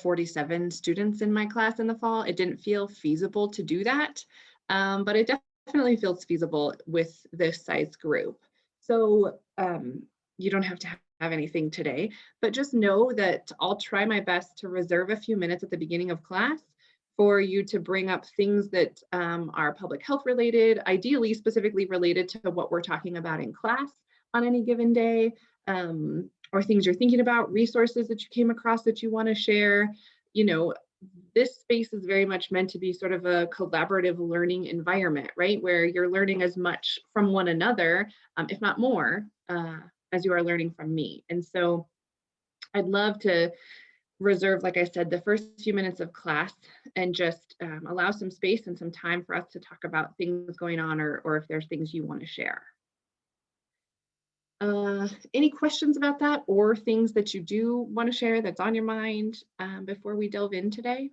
47 students in my class in the fall. It didn't feel feasible to do that, but it definitely feels feasible with this size group. So you don't have to have anything today, but just know that I'll try my best to reserve a few minutes at the beginning of class for you to bring up things that are public health related, ideally specifically related to what we're talking about in class on any given day, or things you're thinking about, resources that you came across that you want to share. You know, this space is very much meant to be sort of a collaborative learning environment, right? Where you're learning as much from one another, if not more, as you are learning from me. And so I'd love to reserve, like I said, the first few minutes of class and just allow some space and some time for us to talk about things going on, or if there's things you want to share. Any questions about that, or things that you do want to share that's on your mind before we delve in today?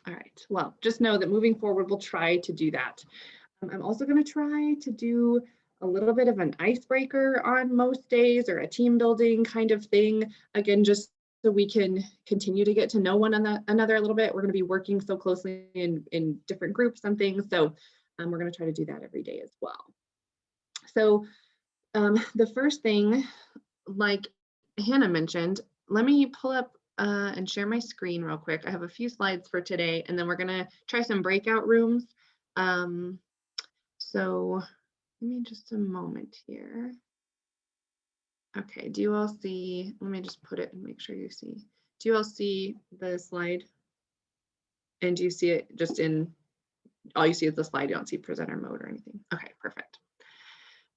All right, well, just know that moving forward, we'll try to do that. I'm also going to try to do a little bit of an icebreaker on most days, or a team building kind of thing. Again, just so we can continue to get to know one another a little bit. We're going to be working so closely in different groups and things. So we're going to try to do that every day as well. So the first thing, like Hannah mentioned, let me pull up and share my screen real quick. I have a few slides for today, and then we're going to try some breakout rooms. So give me just a moment here. Okay, do you all see, let me just put it and make sure you see. Do you all see the slide? And do you see it just in, all you see is the slide, you don't see presenter mode or anything? Okay, perfect.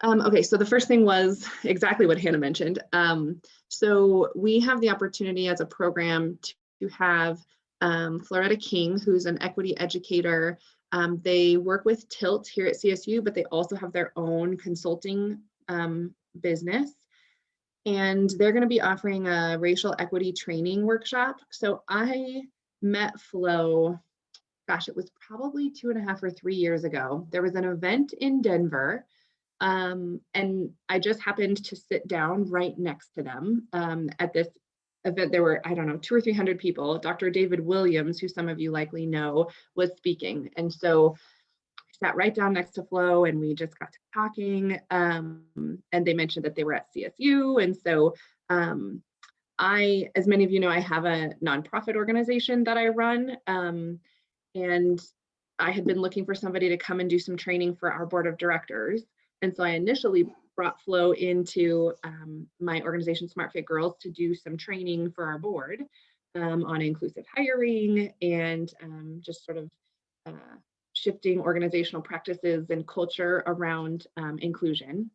Okay, so the first thing was exactly what Hannah mentioned. So we have the opportunity as a program to have Floretta King, who's an equity educator. They work with TILT here at CSU, but they also have their own consulting business. And they're going to be offering a racial equity training workshop. So I met Flo, gosh, it was probably 2.5 or 3 years ago. There was an event in Denver, and I just happened to sit down right next to them at this event. There were, I don't know, 200 or 300 people. Dr. David Williams, who some of you likely know, was speaking. And so I sat right down next to Flo, and we just got to talking. And they mentioned that they were at CSU. And so as many of you know, I have a nonprofit organization that I run. And I had been looking for somebody to come and do some training for our board of directors. And so I initially brought Flo into my organization, Smart Fit Girls, to do some training for our board on inclusive hiring and just sort of shifting organizational practices and culture around inclusion.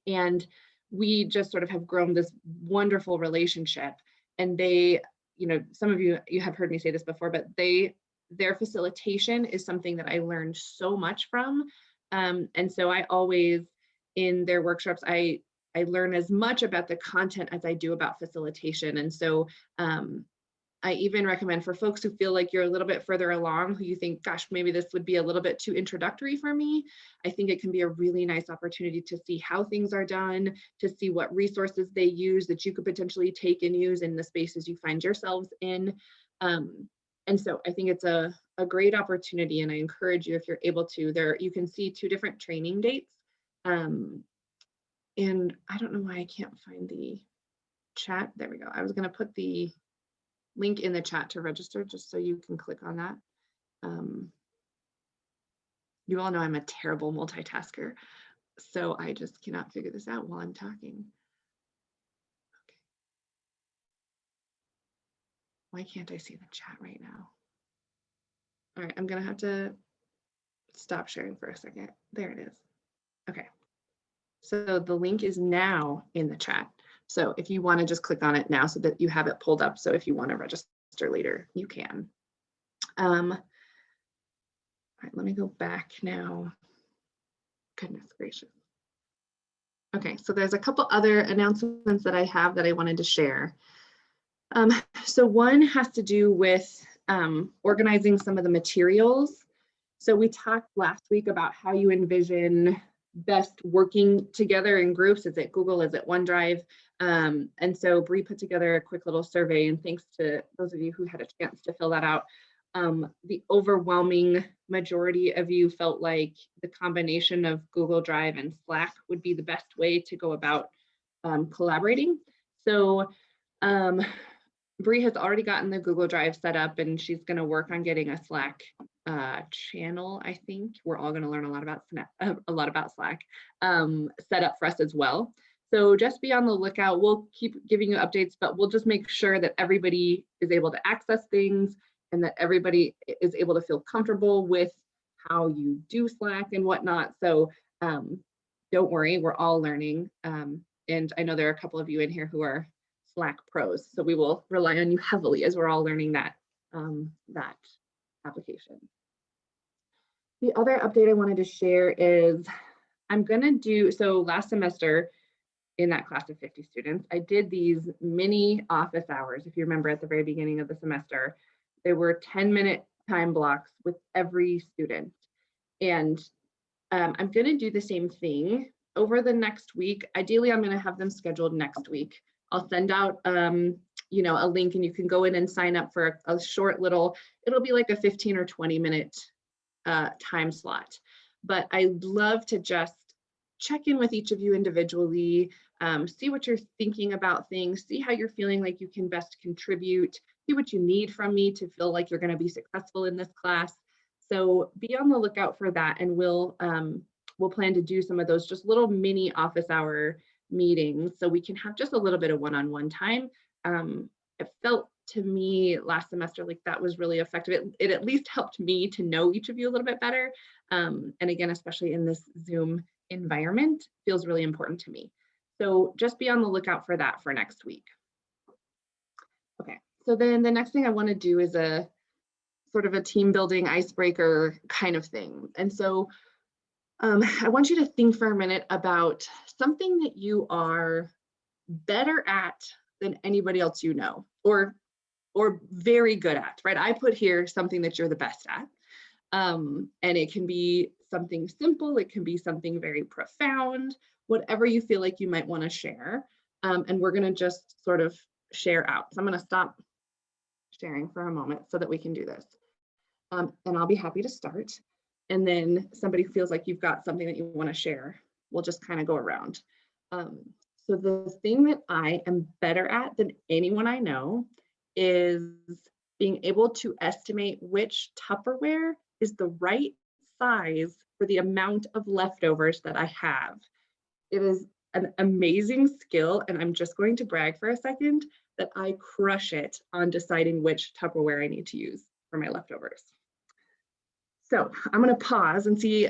And we just sort of have grown this wonderful relationship. And they, you know, some of you have heard me say this before, but their facilitation is something that I learned so much from. And so I always, in their workshops, I learn as much about the content as I do about facilitation. And so I even recommend for folks who feel like you're a little bit further along, who you think, gosh, maybe this would be a little bit too introductory for me. I think it can be a really nice opportunity to see how things are done, to see what resources they use that you could potentially take and use in the spaces you find yourselves in. And so I think it's a great opportunity, and I encourage you, if you're able to, you can see 2 different training dates. And I don't know why I can't find the chat. There we go. I was going to put the link in the chat to register just so you can click on that. You all know I'm a terrible multitasker, so I just cannot figure this out while I'm talking. Okay. Why can't I see the chat right now? All right, I'm gonna have to stop sharing for a second. There it is. Okay, so the link is now in the chat. So if you want to just click on it now so that you have it pulled up. So if you want to register later, you can. All right, let me go back now. Goodness gracious. Okay, so there's a couple other announcements that I have that I wanted to share. So one has to do with organizing some of the materials So we talked last week about how you envision best working together in groups. Is it Google? Is it OneDrive? And so Bree put together a quick little survey, and thanks to those of you who had a chance to fill that out. The overwhelming majority of you felt like the combination of Google Drive and Slack would be the best way to go about collaborating. So Bree has already gotten the Google Drive set up, and she's going to work on getting a Slack channel. I think we're all going to learn a lot about Slack set up for us as well. So just be on the lookout. We'll keep giving you updates, but we'll just make sure that everybody is able to access things and that everybody is able to feel comfortable with how you do Slack and whatnot. So don't worry, we're all learning. And I know there are a couple of you in here who are Slack pros, so we will rely on you heavily as we're all learning that application. The other update I wanted to share is I'm going to do, so last semester in that class of 50 students, I did these mini office hours. If you remember at the very beginning of the semester, there were 10-minute time blocks with every student. And I'm going to do the same thing over the next week. Ideally, I'm going to have them scheduled next week. I'll send out you know, a link, and you can go in and sign up for a short little, it'll be like a 15 or 20-minute time slot. But I'd love to just check in with each of you individually, see what you're thinking about things, see how you're feeling like you can best contribute, see what you need from me to feel like you're going to be successful in this class. So be on the lookout for that, and we'll plan to do some of those just little mini office hour meetings so we can have just a little bit of one-on-one time. It felt to me last semester like that was really effective. It at least helped me to know each of you a little bit better. And again, especially in this Zoom environment, feels really important to me. So just be on the lookout for that for next week. Okay, so then the next thing I want to do is a sort of a team building icebreaker kind of thing. And so I want you to think for a minute about something that you are better at than anybody else you know, or very good at, right? I put here something that you're the best at. And it can be something simple, it can be something very profound, whatever you feel like you might want to share. And we're going to just sort of share out. So I'm going to stop sharing for a moment so that we can do this. And I'll be happy to start. And then somebody feels like you've got something that you want to share, we'll just kind of go around. So the thing that I am better at than anyone I know is being able to estimate which Tupperware is the right size for the amount of leftovers that I have. It is an amazing skill, and I'm just going to brag for a second that I crush it on deciding which Tupperware I need to use for my leftovers. So I'm going to pause and see,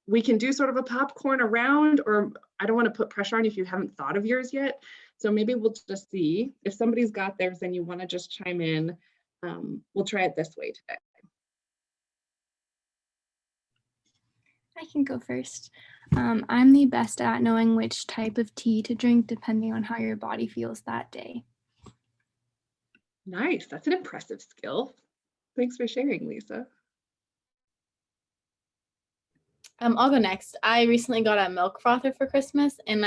we can do sort of a popcorn around, or I don't want to put pressure on you if you haven't thought of yours yet. So maybe we'll just see if somebody's got theirs and you want to just chime in. We'll try it this way today. I can go first. I'm the best at knowing which type of tea to drink depending on how your body feels that day. Nice, that's an impressive skill. Thanks for sharing, Lisa. I'll go next. I recently got a milk frother for Christmas, and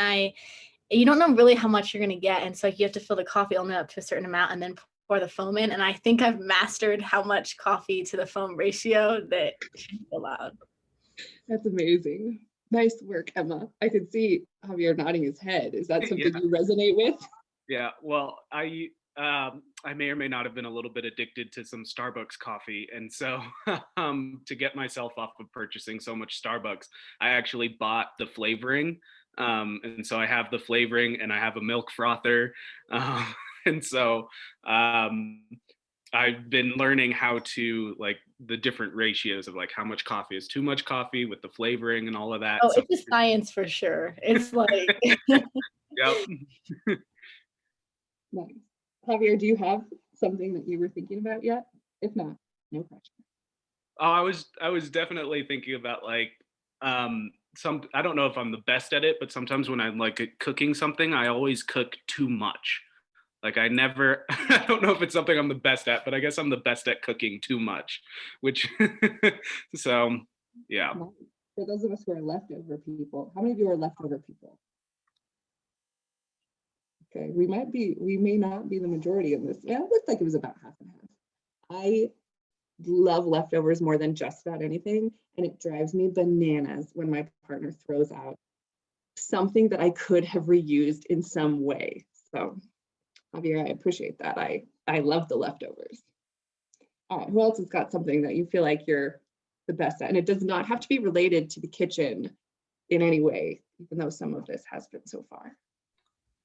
you don't know really how much you're gonna get, and so you have to fill the coffee only up to a certain amount and then pour the foam in. And I think I've mastered how much coffee to the foam ratio that should be allowed. That's amazing. Nice work, Emma. I could see Javier nodding his head. Is that something you resonate with? Yeah, well, I may or may not have been a little bit addicted to some Starbucks coffee. And so to get myself off of purchasing so much Starbucks, I actually bought the flavoring. And so I have the flavoring and I have a milk frother. And so I've been learning how to like the different ratios of like how much coffee is too much coffee with the flavoring and all of that. Oh, so it's a science for sure. It's like. Yep. Nice. Javier, do you have something that you were thinking about yet? If not, no pressure. Oh, I was definitely thinking about like I don't know if I'm the best at it, but sometimes when I'm like cooking something, I always cook too much. Like I never, I don't know if it's something I'm the best at, but I guess I'm the best at cooking too much, which, so yeah. For those of us who are leftover people, how many of you are leftover people? Okay, we may not be the majority in this. Yeah, it looks like it was about half and half. I love leftovers more than just about anything, and it drives me bananas when my partner throws out something that I could have reused in some way. So Javier, I appreciate that. I love the leftovers. All right, who else has got something that you feel like you're the best at? And it does not have to be related to the kitchen in any way, even though some of this has been so far.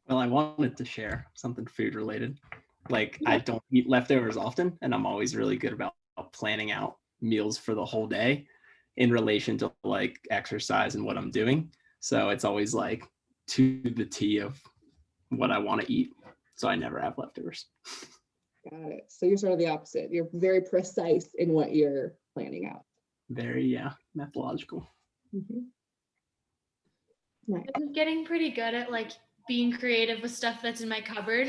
Well, I wanted to share something food related. Like I don't eat leftovers often, and I'm always really good about planning out meals for the whole day in relation to like exercise and what I'm doing. So it's always like to the T of what I want to eat. So I never have leftovers. Got it. So you're sort of the opposite. You're very precise in what you're planning out. Very, methodological. Mm-hmm. Right. I'm getting pretty good at like being creative with stuff that's in my cupboard.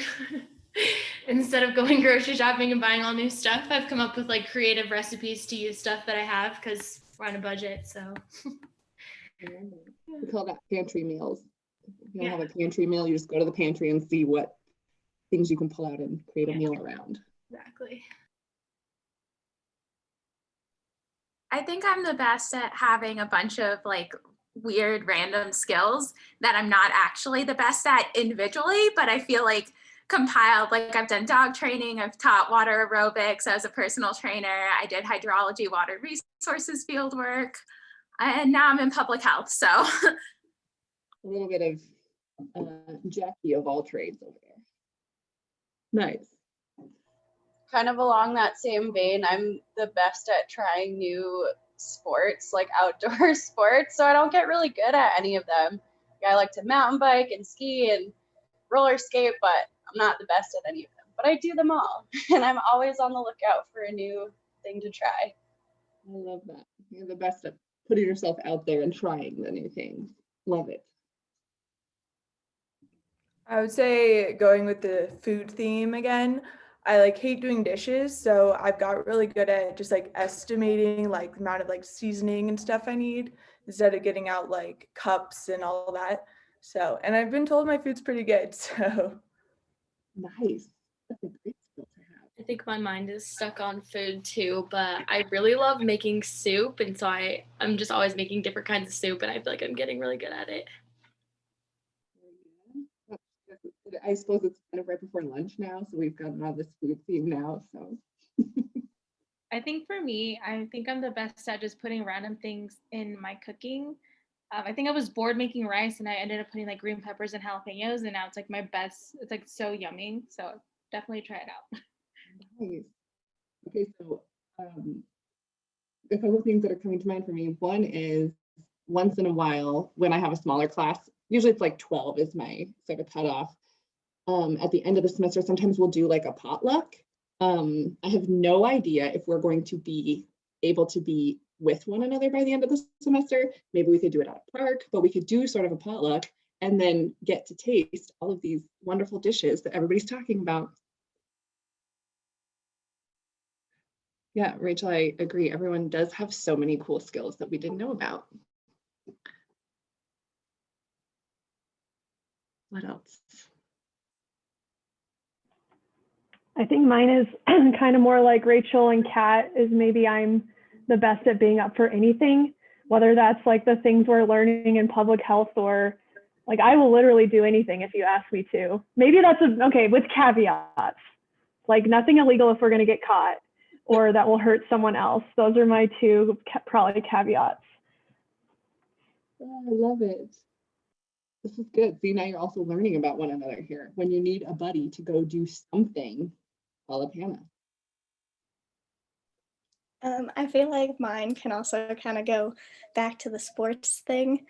Instead of going grocery shopping and buying all new stuff, I've come up with like creative recipes to use stuff that I have because we're on a budget. So we call that pantry meals. If you don't have a pantry meal, you just go to the pantry and see what things you can pull out and create a meal around. Exactly. I think I'm the best at having a bunch of like weird random skills that I'm not actually the best at individually, but I feel like compiled, like I've done dog training, I've taught water aerobics as a personal trainer, I did hydrology, water resources field work, and now I'm in public health. So a little bit of Jackie of all trades over there. Nice. Kind of along that same vein, I'm the best at trying new sports, like outdoor sports, so I don't get really good at any of them. I like to mountain bike and ski and roller skate, but I'm not the best at any of them. But I do them all, and I'm always on the lookout for a new thing to try. I love that. You're the best at putting yourself out there and trying the new things. Love it. I would say going with the food theme again. I like hate doing dishes, so I've got really good at just like estimating like the amount of like seasoning and stuff I need instead of getting out like cups and all that. So, and I've been told my food's pretty good, so. Nice. That's a great skill to have. I think my mind is stuck on food too, but I really love making soup, and so I'm just always making different kinds of soup, and I feel like I'm getting really good at it. I suppose it's kind of right before lunch now, so we've got all this food theme now. So I think for me, I think I'm the best at just putting random things in my cooking. I think I was bored making rice, and I ended up putting like green peppers and jalapenos, and now it's like my best. It's like so yummy. So definitely try it out. Nice. Okay, so a couple of things that are coming to mind for me. One is once in a while when I have a smaller class, usually it's like 12 is my sort of cutoff. At the end of the semester, sometimes we'll do like a potluck. I have no idea if we're going to be able to be with one another by the end of the semester. Maybe we could do it at a park, but we could do sort of a potluck and then get to taste all of these wonderful dishes that everybody's talking about. Yeah, Rachel, I agree. Everyone does have so many cool skills that we didn't know about. What else? I think mine is kind of more like Rachel and Kat, is maybe I'm the best at being up for anything, whether that's like the things we're learning in public health or like I will literally do anything if you ask me to. Maybe that's okay with caveats, like nothing illegal if we're going to get caught or that will hurt someone else. Those are my two probably caveats. Oh, I love it. This is good. See, now you're also learning about one another here. When you need a buddy to go do something, call up Hannah. I feel like mine can also kind of go back to the sports thing,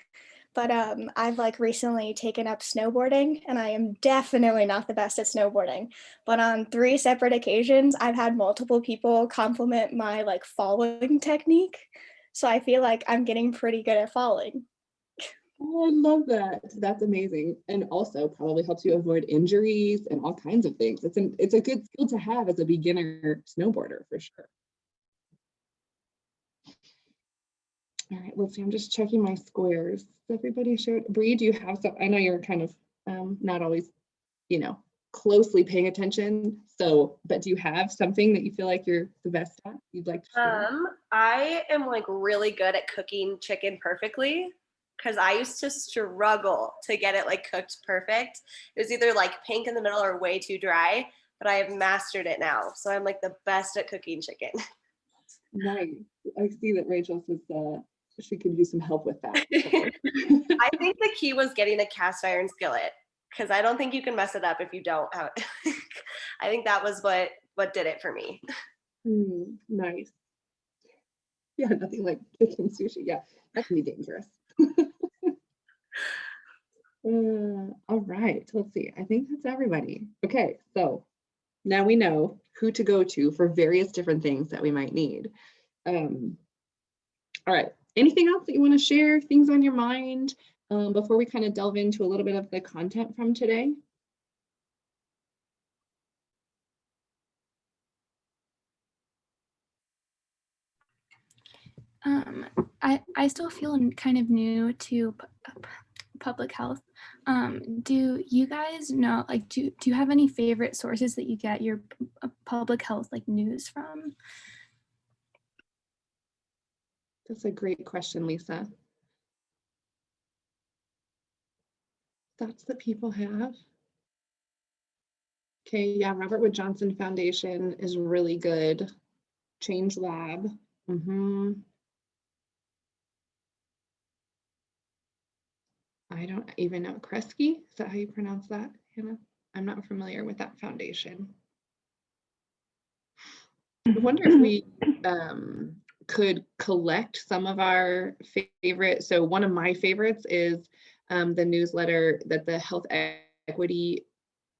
but I've like recently taken up snowboarding, and I am definitely not the best at snowboarding, but on 3 separate occasions, I've had multiple people compliment my like falling technique. So I feel like I'm getting pretty good at falling. Oh, I love that. That's amazing. And also probably helps you avoid injuries and all kinds of things. It's a good skill to have as a beginner snowboarder for sure. All right, let's see. I'm just checking my squares. Everybody shared. Bree, do you have some? I know you're kind of not always, closely paying attention. So, but do you have something that you feel like you're the best at? You'd like to share? I am like really good at cooking chicken perfectly because I used to struggle to get it like cooked perfect. It was either like pink in the middle or way too dry, but I have mastered it now. So I'm like the best at cooking chicken. Nice. I see that Rachel says she could use some help with that. I think the key was getting a cast iron skillet because I don't think you can mess it up if you don't have it. I think that was what did it for me. Nice. Yeah, nothing like chicken sushi. Yeah, that can be dangerous. All right, let's see. I think that's everybody. Okay, so now we know who to go to for various different things that we might need. All right, anything else that you want to share, things on your mind before we kind of delve into a little bit of the content from today? I still feel kind of new to public health. Do you guys know, like, do you have any favorite sources that you get your public health like news from? That's a great question, Lisa. Thoughts that people have? Okay, yeah, Robert Wood Johnson Foundation is really good. Change Lab. I don't even know. Kresge? Is that how you pronounce that, Hannah? I'm not familiar with that foundation. I wonder if we could collect some of our favorite. So one of my favorites is the newsletter that the Health Equity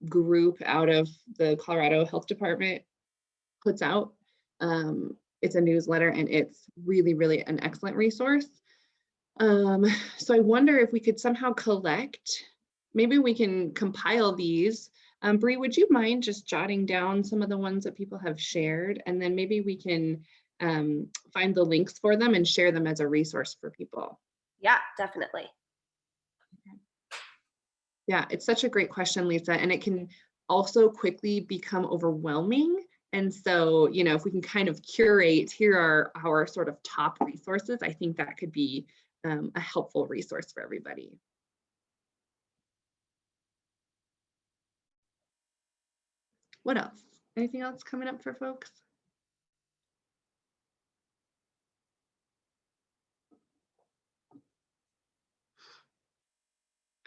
group out of the Colorado Health Department puts out. It's a newsletter and it's really, really an excellent resource. So I wonder if we could somehow collect, maybe we can compile these. Bree, would you mind just jotting down some of the ones that people have shared, and then maybe we can find the links for them and share them as a resource for people? Yeah, definitely. Yeah, it's such a great question, Lisa, and it can also quickly become overwhelming. And so, if we can kind of curate, here are our sort of top resources, I think that could be a helpful resource for everybody. What else? Anything else coming up for folks?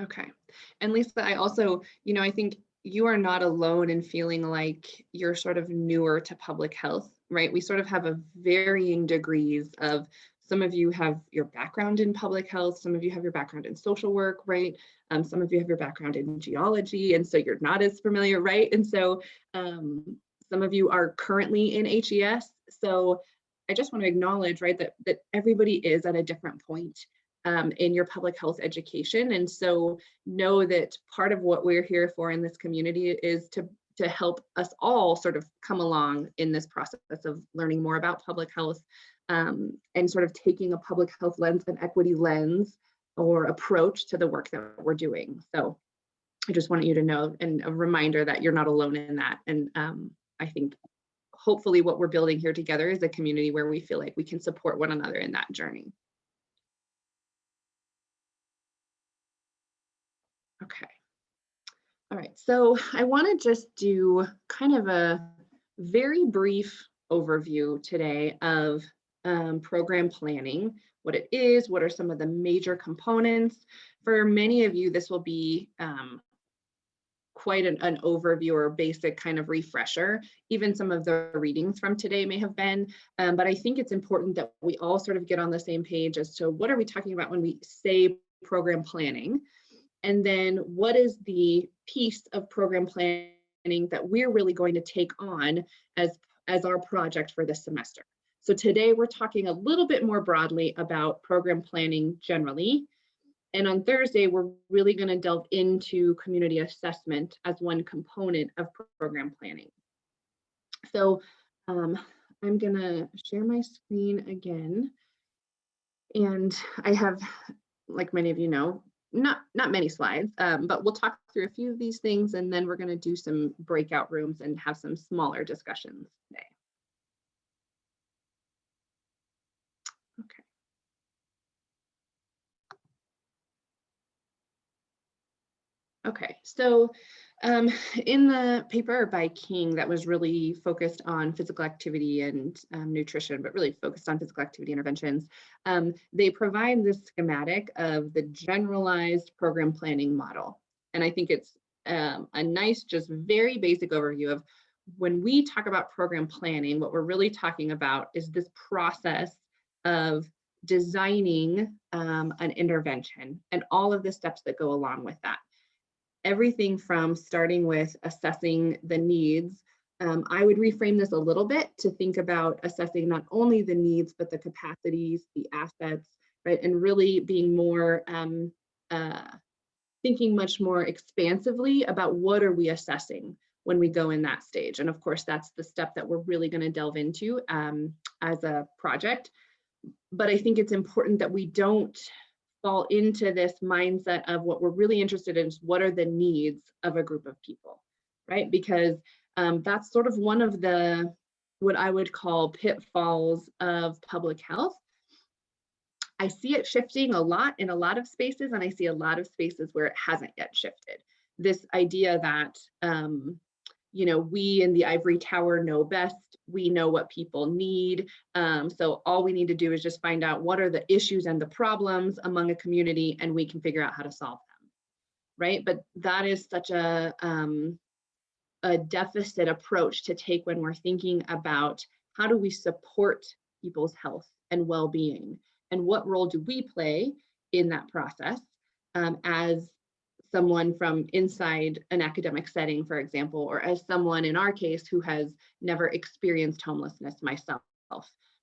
Okay. And Lisa, I also, I think you are not alone in feeling like you're sort of newer to public health, right? We sort of have a varying degrees of, some of you have your background in public health, some of you have your background in social work, right? Some of you have your background in geology, and so you're not as familiar, right? And so some of you are currently in HES. So I just want to acknowledge, right, that everybody is at a different point in your public health education. And so know that part of what we're here for in this community is to help us all sort of come along in this process of learning more about public health and sort of taking a public health lens, an equity lens or approach to the work that we're doing. So I just wanted you to know, and a reminder that you're not alone in that. And I think hopefully what we're building here together is a community where we feel like we can support one another in that journey. Okay. All right, so I want to just do kind of a very brief overview today of program planning, what it is, what are some of the major components. For many of you, this will be quite an overview or basic kind of refresher. Even some of the readings from today may have been, but I think it's important that we all sort of get on the same page as to what are we talking about when we say program planning. And then what is the piece of program planning that we're really going to take on as our project for this semester. So today we're talking a little bit more broadly about program planning generally. And on Thursday, we're really going to delve into community assessment as one component of program planning. So I'm going to share my screen again. And I have, like many of you know, not many slides, but we'll talk through a few of these things, and then we're going to do some breakout rooms and have some smaller discussions today. Okay. Okay, so in the paper by King that was really focused on physical activity and nutrition, but really focused on physical activity interventions, they provide this schematic of the generalized program planning model. And I think it's a nice, just very basic overview of when we talk about program planning, what we're really talking about is this process of designing an intervention and all of the steps that go along with that. Everything from starting with assessing the needs. I would reframe this a little bit to think about assessing not only the needs, but the capacities, the assets, right? And really being more, thinking much more expansively about what are we assessing when we go in that stage. And of course, that's the step that we're really going to delve into as a project. But I think it's important that we don't fall into this mindset of what we're really interested in is what are the needs of a group of people, right? Because that's sort of one of the, what I would call pitfalls of public health. I see it shifting a lot in a lot of spaces, and I see a lot of spaces where it hasn't yet shifted. This idea that, you know, we in the ivory tower know best, we know what people need. So all we need to do is just find out what are the issues and the problems among a community, and we can figure out how to solve them, right? But that is such a deficit approach to take when we're thinking about how do we support people's health and well-being, and what role do we play in that process as someone from inside an academic setting, for example, or as someone in our case who has never experienced homelessness myself,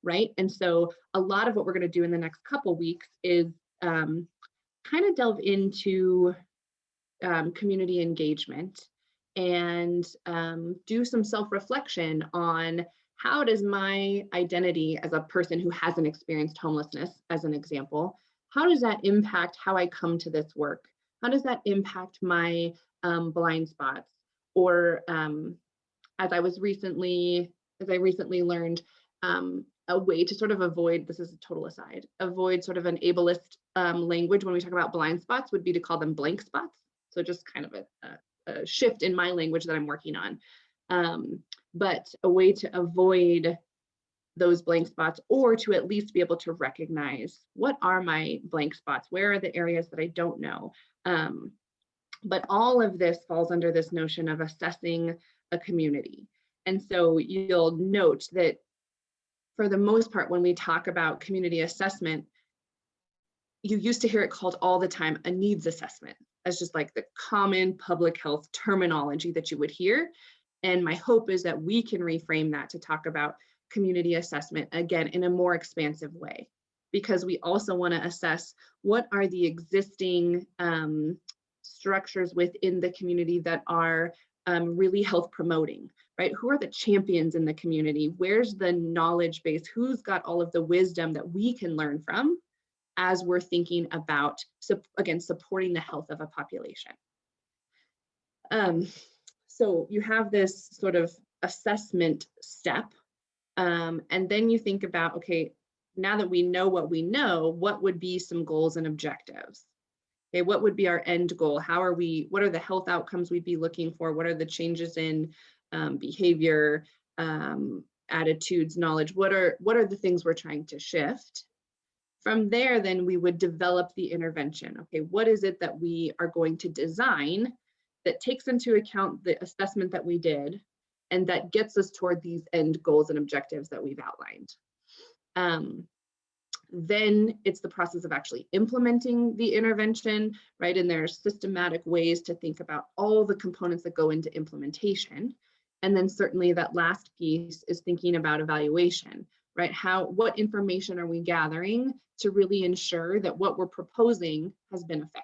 right? And so a lot of what we're going to do in the next couple weeks is kind of delve into community engagement and do some self-reflection on how does my identity as a person who hasn't experienced homelessness, as an example, how does that impact how I come to this work? How does that impact my blind spots? Or as I recently learned, a way to sort of avoid, this is a total aside, avoid sort of an ableist language when we talk about blind spots would be to call them blank spots. So just kind of a shift in my language that I'm working on. But a way to avoid those blank spots, or to at least be able to recognize what are my blank spots, where are the areas that I don't know. But all of this falls under this notion of assessing a community. And so you'll note that for the most part, when we talk about community assessment, you used to hear it called all the time a needs assessment, as just like the common public health terminology that you would hear. And my hope is that we can reframe that to talk about community assessment, again, in a more expansive way, because we also want to assess what are the existing structures within the community that are really health promoting, right? Who are the champions in the community? Where's the knowledge base? Who's got all of the wisdom that we can learn from as we're thinking about, again, supporting the health of a population? So you have this sort of assessment step, and then you think about, okay, now that we know, what would be some goals and objectives? Okay, what would be our end goal? What are the health outcomes we'd be looking for? What are the changes in behavior, attitudes, knowledge? What are the things we're trying to shift? From there, then we would develop the intervention. Okay, what is it that we are going to design that takes into account the assessment that we did, and that gets us toward these end goals and objectives that we've outlined. Then it's the process of actually implementing the intervention, right? And there's systematic ways to think about all the components that go into implementation. And then certainly that last piece is thinking about evaluation. right? What information are we gathering to really ensure that what we're proposing has been effective?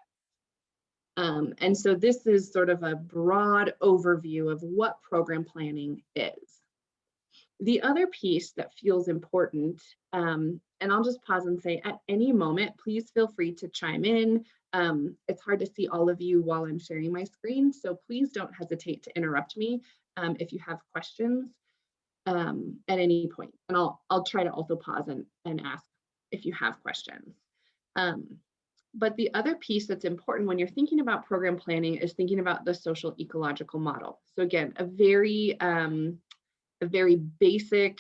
And so this is sort of a broad overview of what program planning is. The other piece that feels important, and I'll just pause and say at any moment, please feel free to chime in. It's hard to see all of you while I'm sharing my screen, so please don't hesitate to interrupt me if you have questions at any point. And I'll try to also pause and ask if you have questions. But the other piece that's important when you're thinking about program planning is thinking about the social ecological model. So again, a very basic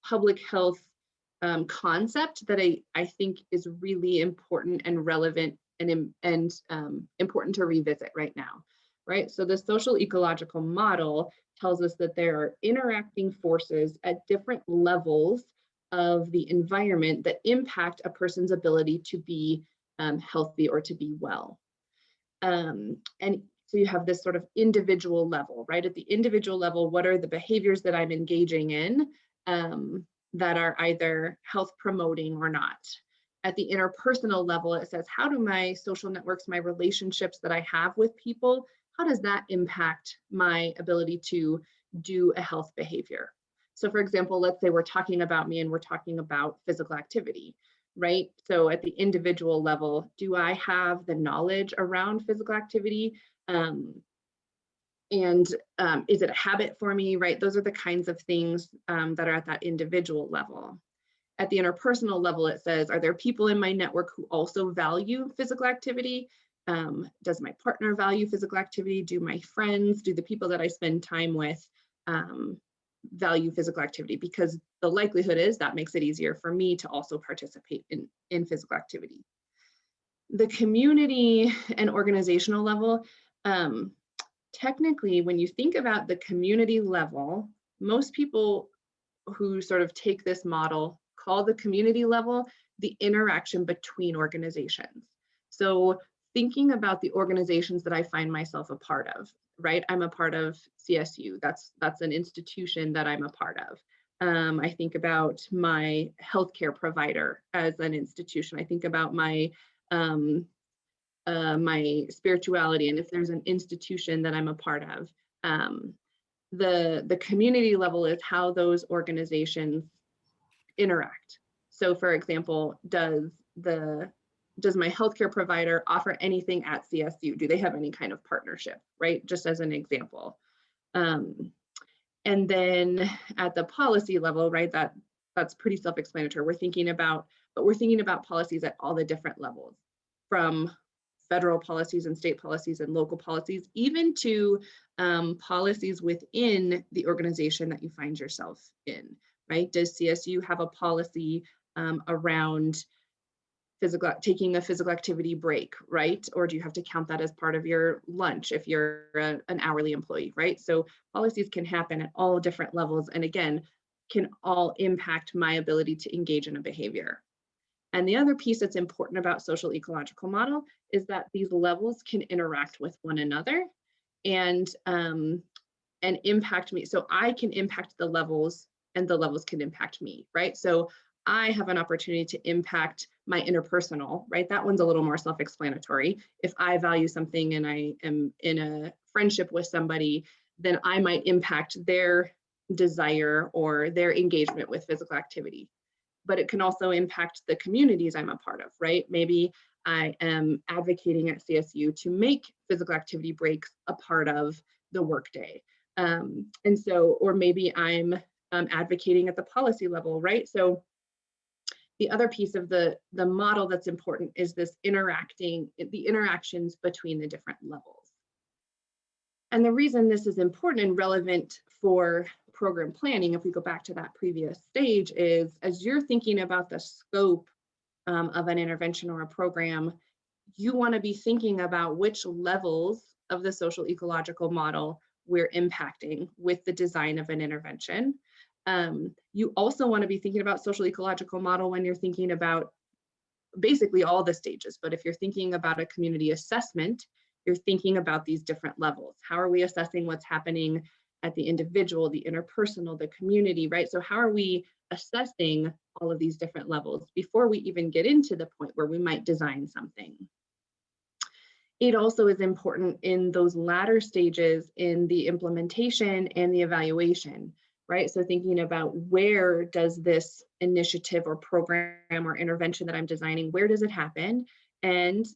public health concept that I think is really important and relevant and important to revisit right now, right? So the social ecological model tells us that there are interacting forces at different levels of the environment that impact a person's ability to be healthy or to be well. And so you have this sort of individual level, right? At the individual level, what are the behaviors that I'm engaging in that are either health promoting or not? At the interpersonal level, it says, how do my social networks, my relationships that I have with people, how does that impact my ability to do a health behavior? So for example, let's say we're talking about me and we're talking about physical activity, right? So at the individual level, do I have the knowledge around physical activity? Is it a habit for me, right? Those are the kinds of things that are at that individual level. At the interpersonal level, it says, are there people in my network who also value physical activity? Does my partner value physical activity? Do my friends, do the people that I spend time with value physical activity? Because the likelihood is that makes it easier for me to also participate in physical activity. The community and organizational level, technically, when you think about the community level, most people who sort of take this model call the community level the interaction between organizations. So thinking about the organizations that I find myself a part of, right? I'm a part of CSU. That's an institution that I'm a part of. I think about my healthcare provider as an institution. I think about my my spirituality, and if there's an institution that I'm a part of. The community level is how those organizations interact. So for example, does my healthcare provider offer anything at CSU? Do they have any kind of partnership, right? Just as an example. And then at the policy level, right, that's pretty self-explanatory. We're thinking about policies at all the different levels, from federal policies and state policies and local policies, even to policies within the organization that you find yourself in, right? Does CSU have a policy around taking a physical activity break, right? Or do you have to count that as part of your lunch if you're an hourly employee, right? So policies can happen at all different levels, and again, can all impact my ability to engage in a behavior. And the other piece that's important about social ecological model is that these levels can interact with one another and impact me. So I can impact the levels and the levels can impact me, right? So I have an opportunity to impact my interpersonal, right? That one's a little more self-explanatory. If I value something and I am in a friendship with somebody, then I might impact their desire or their engagement with physical activity. But it can also impact the communities I'm a part of, right? Maybe I am advocating at CSU to make physical activity breaks a part of the workday. And so, or maybe I'm advocating at the policy level, right? So the other piece of the model that's important is the interactions between the different levels. And the reason this is important and relevant for program planning, if we go back to that previous stage, is as you're thinking about the scope of an intervention or a program, you want to be thinking about which levels of the social ecological model we're impacting with the design of an intervention. You also want to be thinking about social ecological model when you're thinking about basically all the stages. But if you're thinking about a community assessment, you're thinking about these different levels. How are we assessing what's happening at the individual, the interpersonal, the community, right? So how are we assessing all of these different levels before we even get into the point where we might design something? It also is important in those latter stages in the implementation and the evaluation, right? So thinking about where does this initiative or program or intervention that I'm designing, where does it happen? And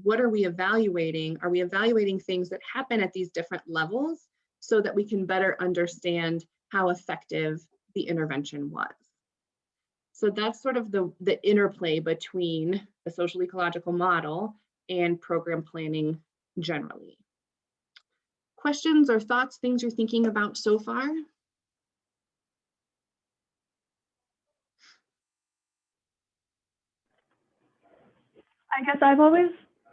what are we evaluating? Are we evaluating things that happen at these different levels so that we can better understand how effective the intervention was? So that's sort of the interplay between the social ecological model and program planning generally. Questions or thoughts, things you're thinking about so far? I guess I've always,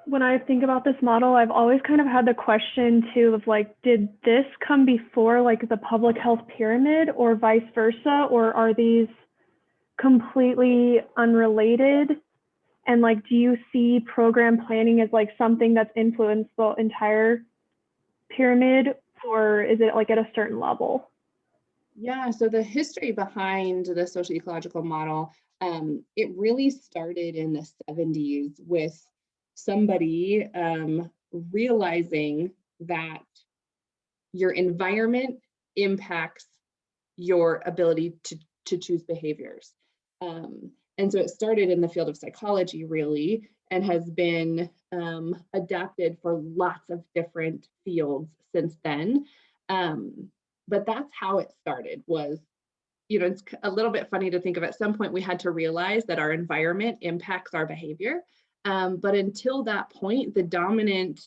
when I think about this model, I've always kind of had the question too of like, did this come before like the public health pyramid or vice versa, or are these completely unrelated? And like, do you see program planning as like something that's influenced the entire pyramid, or is it like at a certain level? Yeah, so the history behind the social ecological model, it really started in the 70s with somebody realizing that your environment impacts your ability to choose behaviors. And so it started in the field of psychology, really, and has been adapted for lots of different fields since then. But that's how it started was, you know, it's a little bit funny to think of at some point we had to realize that our environment impacts our behavior. But until that point, the dominant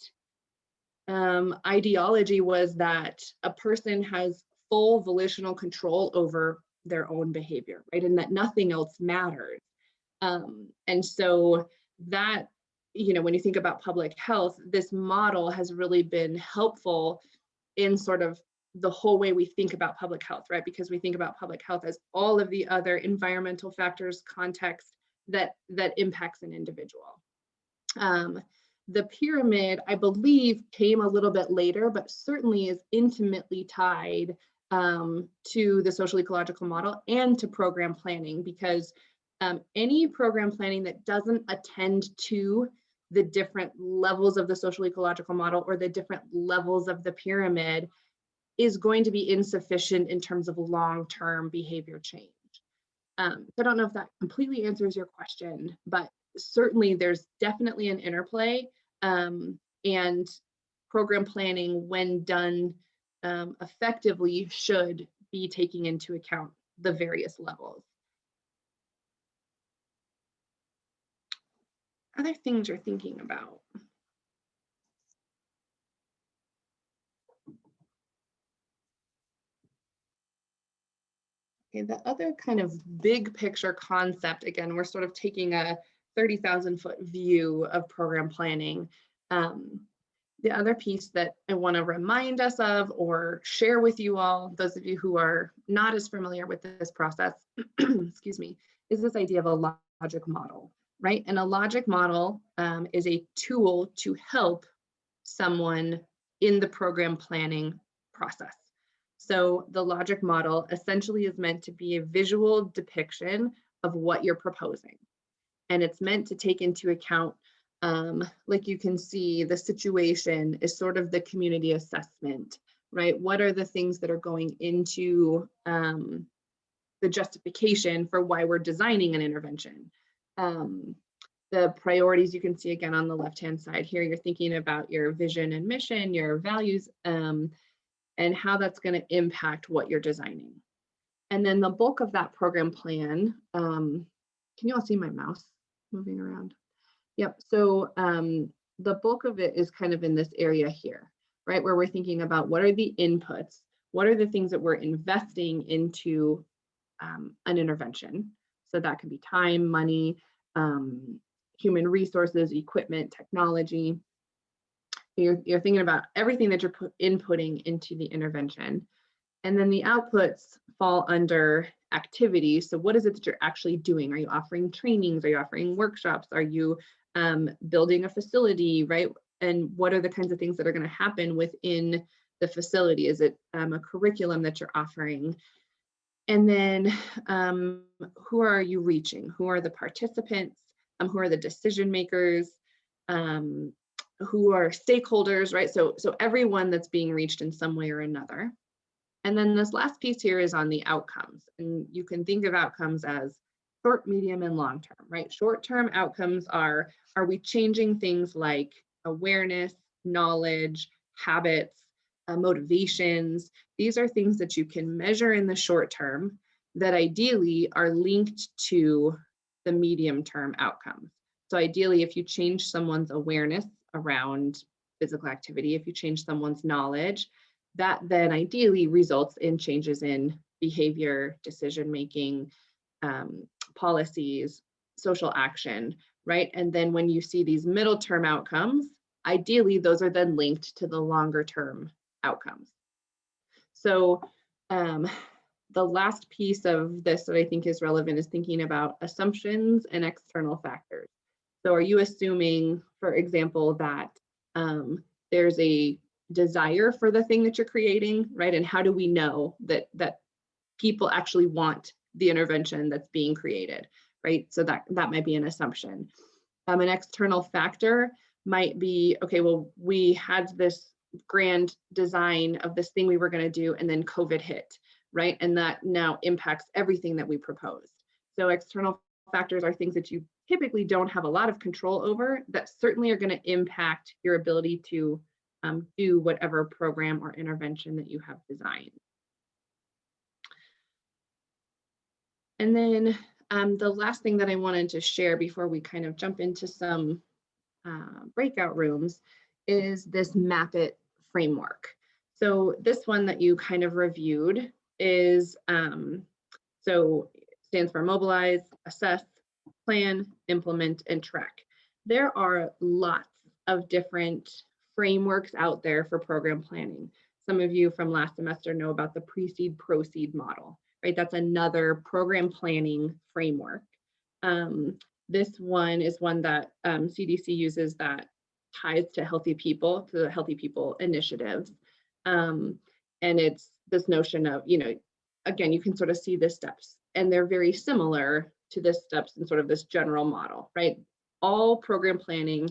ideology was that a person has full volitional control over their own behavior, right? And that nothing else matters. And so that, you know, when you think about public health, this model has really been helpful in sort of the whole way we think about public health, right? Because we think about public health as all of the other environmental factors, context that impacts an individual. The pyramid, I believe, came a little bit later, but certainly is intimately tied to the social ecological model and to program planning, because any program planning that doesn't attend to the different levels of the social ecological model or the different levels of the pyramid is going to be insufficient in terms of long-term behavior change. I don't know if that completely answers your question, but certainly there's definitely an interplay, and program planning, when done effectively, should be taking into account the various levels. Other things you're thinking about? Okay, the other kind of big picture concept, again, we're sort of taking a 30,000 foot view of program planning. The other piece that I want to remind us of or share with you all, those of you who are not as familiar with this process, excuse me, is this idea of a logic model, right? And a logic model is a tool to help someone in the program planning process. So the logic model essentially is meant to be a visual depiction of what you're proposing. And it's meant to take into account, like you can see, the situation is sort of the community assessment, right? What are the things that are going into the justification for why we're designing an intervention? The priorities you can see again on the left-hand side here, you're thinking about your vision and mission, your values, and how that's going to impact what you're designing. And then the bulk of that program plan, can you all see my mouse moving around? Yep, so the bulk of it is kind of in this area here, right? Where we're thinking about what are the inputs, what are the things that we're investing into an intervention. So that could be time, money, human resources, equipment, technology. You're thinking about everything that you're inputting into the intervention. And then the outputs fall under activities. So what is it that you're actually doing? Are you offering trainings? Are you offering workshops? Are you building a facility, right? And what are the kinds of things that are going to happen within the facility? Is it a curriculum that you're offering? And then who are you reaching? Who are the participants? Who are the decision makers? Who are stakeholders, right? So everyone that's being reached in some way or another. And then this last piece here is on the outcomes. And you can think of outcomes as short, medium, and long term, right? Short-term outcomes are we changing things like awareness, knowledge, habits, motivations? These are things that you can measure in the short term that ideally are linked to the medium-term outcomes. So ideally, if you change someone's awareness around physical activity, if you change someone's knowledge, that then ideally results in changes in behavior, decision-making, policies, social action, right? And then when you see these middle term outcomes, ideally those are then linked to the longer term outcomes. So the last piece of this that I think is relevant is thinking about assumptions and external factors. So are you assuming, for example, that there's a desire for the thing that you're creating, right? And how do we know that people actually want the intervention that's being created, right? So that might be an assumption. An external factor might be, okay, well, we had this grand design of this thing we were going to do, and then COVID hit, right? And that now impacts everything that we proposed. So external factors are things that you typically don't have a lot of control over that certainly are going to impact your ability to do whatever program or intervention that you have designed. And then the last thing that I wanted to share before we kind of jump into some breakout rooms is this MAP-IT framework. So this one that you kind of reviewed is, so stands for mobilize, assess, plan, implement, and track. There are lots of different frameworks out there for program planning. Some of you from last semester know about the pre-seed, proceed model, right? That's another program planning framework. This one is one that CDC uses that ties to Healthy People, to the Healthy People initiatives. And it's this notion of, again, you can sort of see the steps, and they're very similar to the steps in sort of this general model, right? All program planning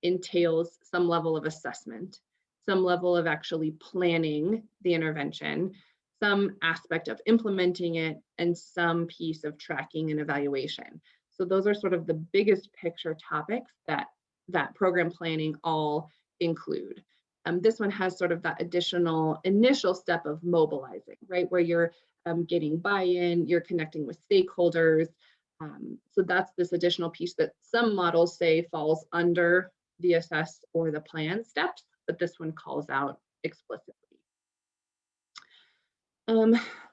entails some level of assessment, some level of actually planning the intervention, some aspect of implementing it, and some piece of tracking and evaluation. So those are sort of the biggest picture topics that program planning all include. This one has sort of that additional initial step of mobilizing, right? Where you're getting buy-in, you're connecting with stakeholders. So that's this additional piece that some models say falls under the assess or the plan steps, but this one calls out explicitly.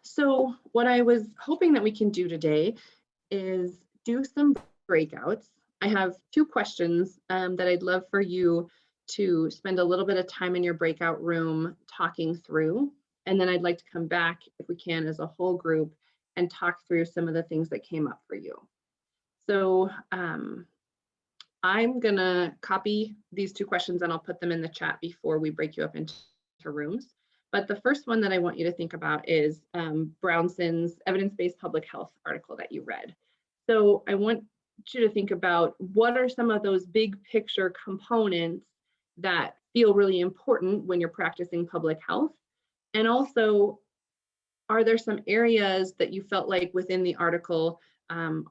So what I was hoping that we can do today is do some breakouts. I have 2 questions that I'd love for you to spend a little bit of time in your breakout room talking through. And then I'd like to come back, if we can, as a whole group and talk through some of the things that came up for you. So I'm gonna copy these 2 questions and I'll put them in the chat before we break you up into rooms. But the first one that I want you to think about is Brownson's evidence-based public health article that you read. So I want you to think about what are some of those big picture components that feel really important when you're practicing public health. And also, are there some areas that you felt like within the article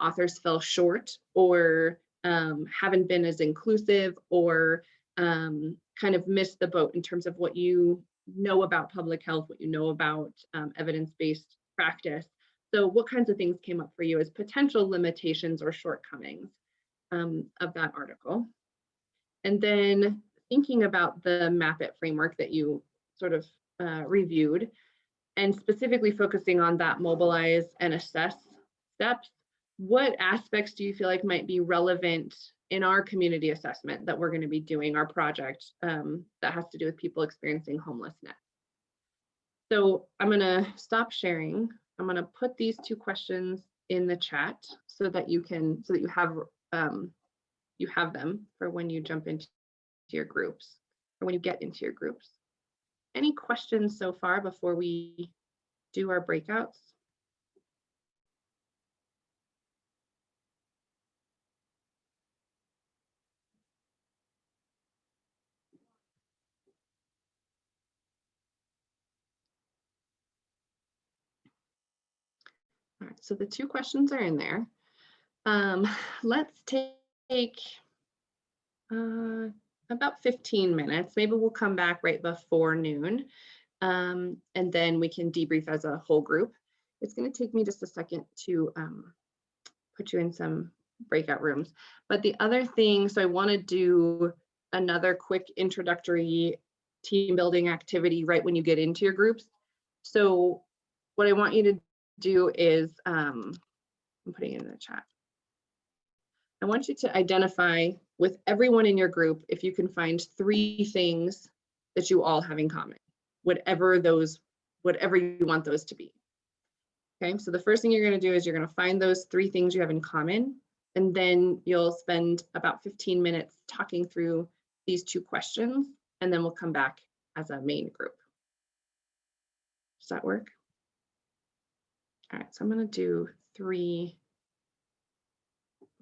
authors fell short or haven't been as inclusive or kind of missed the boat in terms of what you know about public health, what you know about evidence-based practice? So what kinds of things came up for you as potential limitations or shortcomings of that article? And then thinking about the MAP-IT framework that you sort of reviewed, and specifically focusing on that mobilize and assess steps, what aspects do you feel like might be relevant in our community assessment that we're going to be doing, our project that has to do with people experiencing homelessness? So I'm going to stop sharing. I'm going to put these 2 questions in the chat so that you have them for when you jump into your groups or when you get into your groups. any questions so far before we do our breakouts? All right, so the 2 questions are in there. Let's take about 15 minutes. Maybe we'll come back right before noon, and then we can debrief as a whole group. It's going to take me just a second to put you in some breakout rooms. But the other thing, so I want to do another quick introductory team building activity right when you get into your groups. So what I want you to do is, I'm putting it in the chat. I want you to identify with everyone in your group if you can find 3 things that you all have in common, whatever you want those to be. Okay, so the first thing you're going to do is you're going to find those 3 things you have in common, and then you'll spend about 15 minutes talking through these 2 questions, and then we'll come back as a main group. Does that work? All right, so I'm going to do 3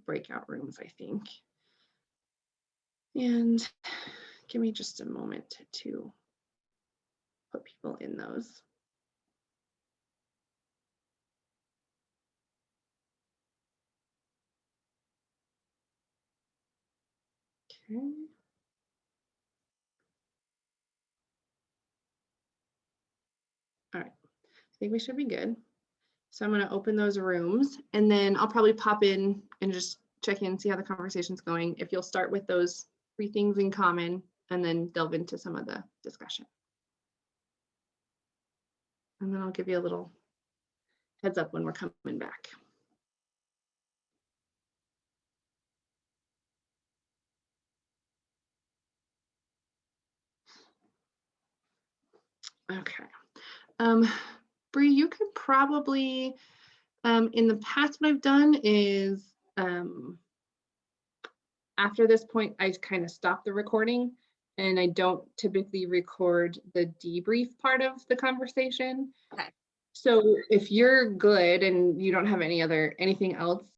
breakout rooms, I think. And give me just a moment to put people in those. Okay. All right, I think we should be good. So I'm going to open those rooms, and then I'll probably pop in and just check in, see how the conversation's going. If you'll start with those 3 things in common and then delve into some of the discussion. And then I'll give you a little heads up when we're coming back. Okay. Bree, you could probably, in the past, what I've done is after this point, I kind of stop the recording, and I don't typically record the debrief part of the conversation. Okay. So if you're good and you don't have anything else